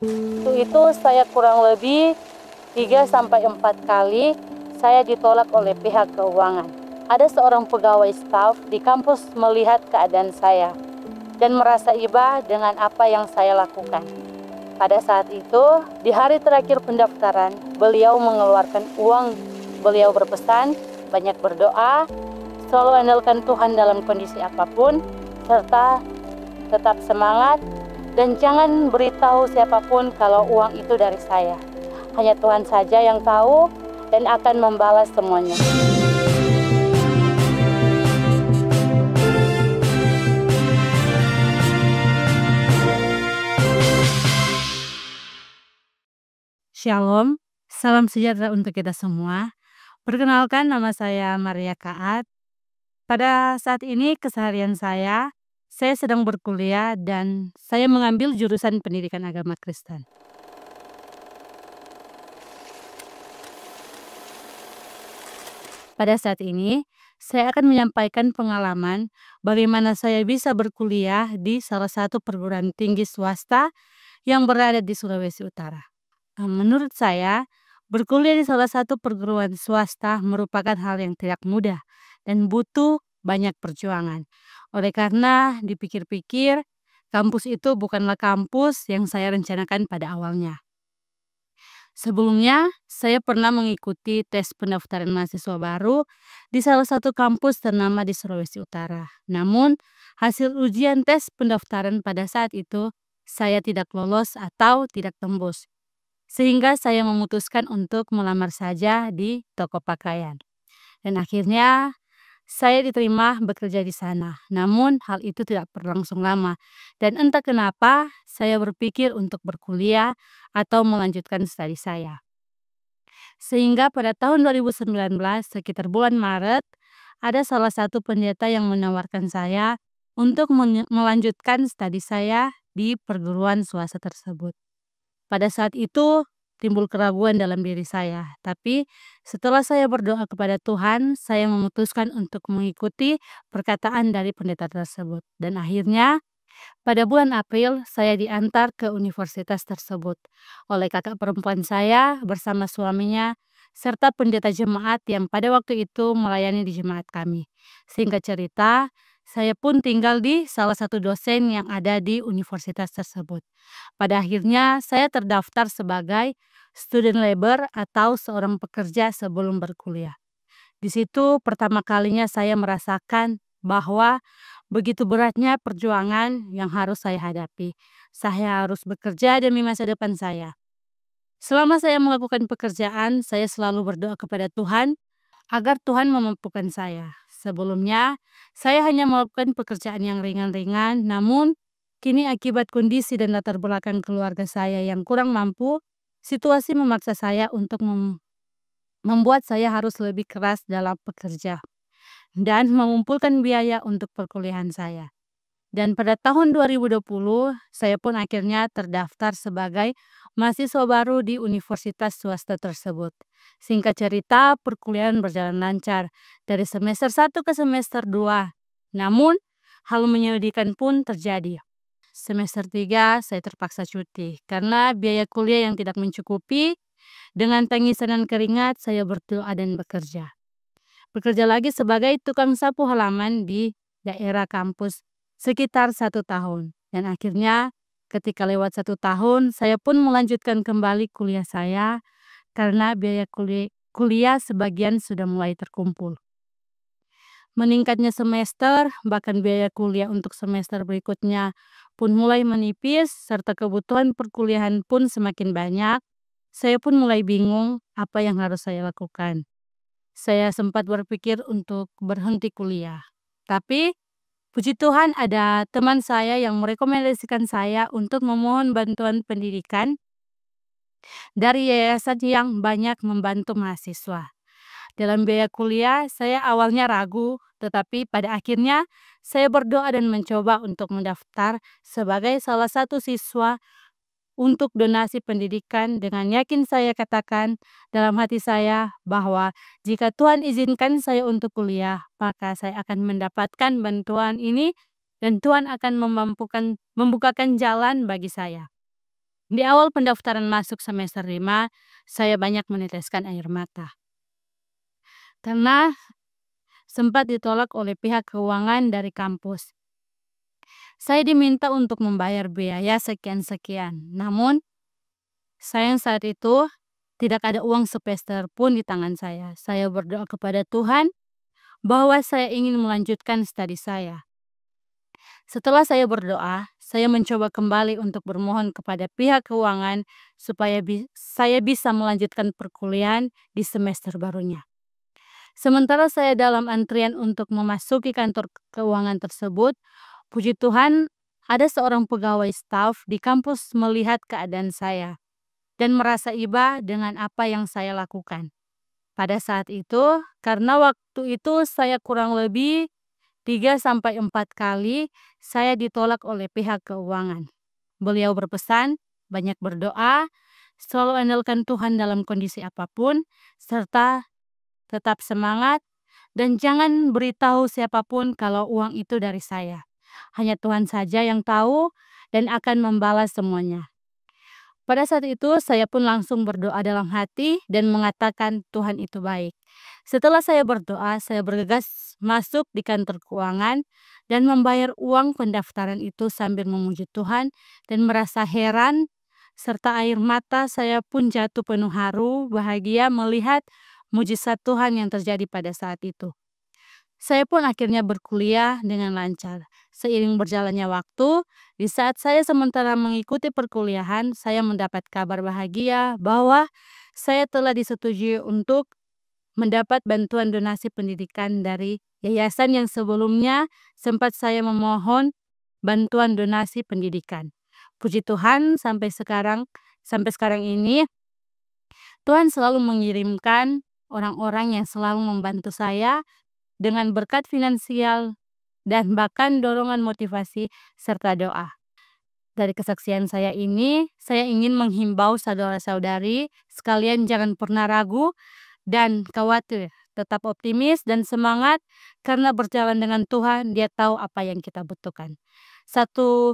Waktu itu saya kurang lebih 3-4 kali saya ditolak oleh pihak keuangan. Ada seorang pegawai staf di kampus melihat keadaan saya dan merasa iba dengan apa yang saya lakukan. Pada saat itu, di hari terakhir pendaftaran, beliau mengeluarkan uang. Beliau berpesan, banyak berdoa, selalu andalkan Tuhan dalam kondisi apapun, serta tetap semangat, dan jangan beritahu siapapun kalau uang itu dari saya. Hanya Tuhan saja yang tahu dan akan membalas semuanya. Shalom, salam sejahtera untuk kita semua. Perkenalkan, nama saya Maria Kaat. Pada saat ini keseharian saya sedang berkuliah dan saya mengambil jurusan pendidikan agama Kristen. Pada saat ini, saya akan menyampaikan pengalaman bagaimana saya bisa berkuliah di salah satu perguruan tinggi swasta yang berada di Sulawesi Utara. Menurut saya, berkuliah di salah satu perguruan swasta merupakan hal yang tidak mudah dan butuh banyak perjuangan. Oleh karena dipikir-pikir, kampus itu bukanlah kampus yang saya rencanakan pada awalnya. Sebelumnya, saya pernah mengikuti tes pendaftaran mahasiswa baru di salah satu kampus ternama di Sulawesi Utara. Namun, hasil ujian tes pendaftaran pada saat itu saya tidak lolos atau tidak tembus. Sehingga saya memutuskan untuk melamar saja di toko pakaian. Dan akhirnya saya diterima bekerja di sana. Namun hal itu tidak berlangsung lama. Dan entah kenapa saya berpikir untuk berkuliah atau melanjutkan studi saya. Sehingga pada tahun 2019 sekitar bulan Maret ada salah satu pendeta yang menawarkan saya untuk melanjutkan studi saya di perguruan swasta tersebut. Pada saat itu timbul keraguan dalam diri saya. Tapi setelah saya berdoa kepada Tuhan, saya memutuskan untuk mengikuti perkataan dari pendeta tersebut. Dan akhirnya pada bulan April saya diantar ke universitas tersebut oleh kakak perempuan saya bersama suaminya serta pendeta jemaat yang pada waktu itu melayani di jemaat kami. Singkat cerita, saya pun tinggal di salah satu dosen yang ada di universitas tersebut. Pada akhirnya saya terdaftar sebagai student labor atau seorang pekerja sebelum berkuliah. Di situ pertama kalinya saya merasakan bahwa begitu beratnya perjuangan yang harus saya hadapi. Saya harus bekerja demi masa depan saya. Selama saya melakukan pekerjaan, saya selalu berdoa kepada Tuhan agar Tuhan memampukan saya. Sebelumnya, saya hanya melakukan pekerjaan yang ringan-ringan, namun kini akibat kondisi dan latar belakang keluarga saya yang kurang mampu, situasi memaksa saya untuk membuat saya harus lebih keras dalam bekerja dan mengumpulkan biaya untuk perkuliahan saya. Dan pada tahun 2020, saya pun akhirnya terdaftar sebagai mahasiswa baru di universitas swasta tersebut. Singkat cerita, perkuliahan berjalan lancar dari semester 1 ke semester 2. Namun, hal menyedihkan pun terjadi. Semester 3, saya terpaksa cuti karena biaya kuliah yang tidak mencukupi. Dengan tangisan dan keringat, saya berdoa dan bekerja. Bekerja lagi sebagai tukang sapu halaman di daerah kampus sekitar 1 tahun. Dan akhirnya ketika lewat 1 tahun, saya pun melanjutkan kembali kuliah saya karena biaya kuliah sebagian sudah mulai terkumpul. Meningkatnya semester, bahkan biaya kuliah untuk semester berikutnya pun mulai menipis, serta kebutuhan perkuliahan pun semakin banyak. Saya pun mulai bingung apa yang harus saya lakukan. Saya sempat berpikir untuk berhenti kuliah. Tapi puji Tuhan ada teman saya yang merekomendasikan saya untuk memohon bantuan pendidikan dari yayasan yang banyak membantu mahasiswa. Dalam biaya kuliah, saya awalnya ragu, tetapi pada akhirnya saya berdoa dan mencoba untuk mendaftar sebagai salah satu siswa untuk donasi pendidikan. Dengan yakin saya katakan dalam hati saya bahwa jika Tuhan izinkan saya untuk kuliah, maka saya akan mendapatkan bantuan ini dan Tuhan akan membukakan jalan bagi saya. Di awal pendaftaran masuk semester 5, saya banyak meneteskan air mata. Karena sempat ditolak oleh pihak keuangan dari kampus. Saya diminta untuk membayar biaya sekian-sekian. Namun, sayang saat itu tidak ada uang sepeser pun di tangan saya. Saya berdoa kepada Tuhan bahwa saya ingin melanjutkan studi saya. Setelah saya berdoa, saya mencoba kembali untuk bermohon kepada pihak keuangan supaya saya bisa melanjutkan perkuliahan di semester barunya. Sementara saya dalam antrian untuk memasuki kantor keuangan tersebut, puji Tuhan, ada seorang pegawai staf di kampus melihat keadaan saya dan merasa iba dengan apa yang saya lakukan. Pada saat itu, karena waktu itu saya kurang lebih 3-4 kali saya ditolak oleh pihak keuangan. Beliau berpesan, banyak berdoa, selalu andalkan Tuhan dalam kondisi apapun, serta tetap semangat, dan jangan beritahu siapapun kalau uang itu dari saya. Hanya Tuhan saja yang tahu dan akan membalas semuanya. Pada saat itu, saya pun langsung berdoa dalam hati dan mengatakan Tuhan itu baik. Setelah saya berdoa, saya bergegas masuk di kantor keuangan dan membayar uang pendaftaran itu sambil memuji Tuhan dan merasa heran serta air mata saya pun jatuh penuh haru, bahagia melihat mujizat Tuhan yang terjadi pada saat itu. Saya pun akhirnya berkuliah dengan lancar. Seiring berjalannya waktu, di saat saya sementara mengikuti perkuliahan, saya mendapat kabar bahagia bahwa saya telah disetujui untuk mendapat bantuan donasi pendidikan dari yayasan yang sebelumnya sempat saya memohon bantuan donasi pendidikan. Puji Tuhan, sampai sekarang ini Tuhan selalu mengirimkan orang-orang yang selalu membantu saya dengan berkat finansial dan bahkan dorongan motivasi serta doa. Dari kesaksian saya ini, saya ingin menghimbau saudara-saudari sekalian jangan pernah ragu dan khawatir. Tetap optimis dan semangat karena berjalan dengan Tuhan, Dia tahu apa yang kita butuhkan. Satu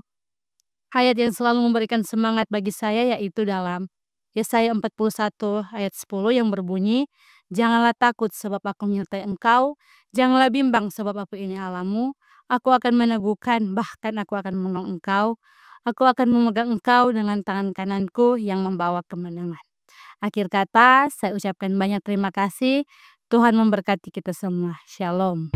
ayat yang selalu memberikan semangat bagi saya yaitu dalam Yesaya 41 ayat 10 yang berbunyi, "Janganlah takut sebab aku menyertai engkau, janganlah bimbang sebab aku ini Allahmu, aku akan meneguhkan bahkan aku akan menolong engkau, aku akan memegang engkau dengan tangan kananku yang membawa kemenangan." Akhir kata, saya ucapkan banyak terima kasih. Tuhan memberkati kita semua. Shalom.